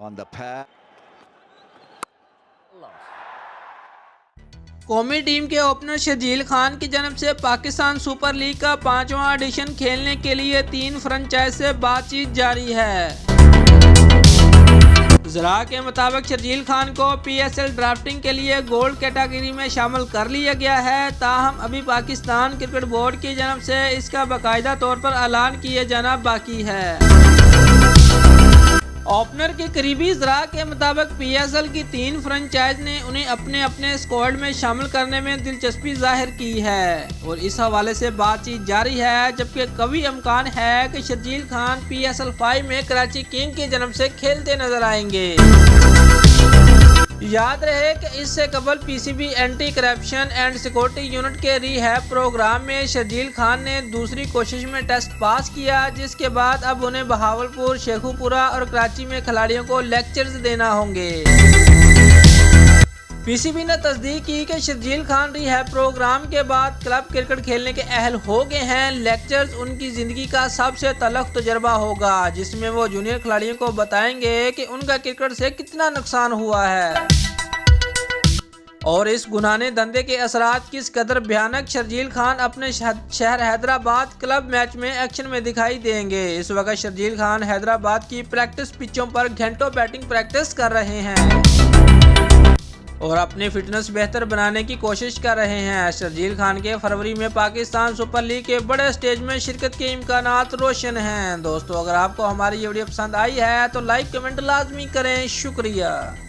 on the pair. कौमी team के opener Sharjeel Khan की जानब से पाकिस्तान सुपर लीग का 5वां एडिशन खेलने के लिए 3 फ्रेंचाइज से बातचीत जारी है। जरा के मुताबिक शर्जील खान को PSL ड्राफ्टिंग के लिए गोल्ड कैटेगरी में शामिल कर लिया गया है, ताहम अभी पाकिस्तान क्रिकेट बोर्ड की जानब से इसका बाकायदा तौर पर ऐलान किया जाना बाकी है। ओपनर के करीबी जरा के मुताबिक PSL की 3 फ्रेंचाइज ने उन्हें अपने अपने स्क्वाड में शामिल करने में दिलचस्पी जाहिर की है और इस हवाले से बातचीत जारी है, जबकि कभी इम्कान है कि शर्जील खान PSL 5 में कराची किंग की जानब से खेलते नजर आएंगे। याद रहे कि इससे कबल PCB anti corruption and security unit के रिहैब प्रोग्राम में शर्जील खान ने दूसरी कोशिश में टेस्ट पास किया, जिसके बाद अब उन्हें बहावलपुर, शेखुपुरा और कराची में खिलाड़ियों को लेक्चर्स देना होंगे। PCB ने तस्दीक की कि शर्जील खान रिहैब प्रोग्राम के बाद क्लब क्रिकेट खेलने के अहल हो गए हैं। लेक्चर्स उनकी जिंदगी का सबसे तलख तजर्बा होगा, जिसमें वो जूनियर खिलाड़ियों को बताएंगे कि उनका क्रिकेट से कितना नुकसान हुआ है और इस गुनाने धंधे के असरात किस कदर भयानक शर्जील खान अपने शहर हैदराबाद क्लब मैच में एक्शन में दिखाई देंगे। इस वक्त शर्जील खान हैदराबाद की प्रैक्टिस पिचों पर घंटों बैटिंग प्रैक्टिस कर रहे हैं और अपनी फिटनेस बेहतर बनाने की कोशिश कर रहे हैं। शर्जील खान के फरवरी में पाकिस्तान सुपर लीग के बड़े स्टेज में शिरकत के इम्कानात रोशन हैं। दोस्तों, अगर आपको हमारी ये वीडियो पसंद आई है तो लाइक कमेंट लाजमी करें। शुक्रिया।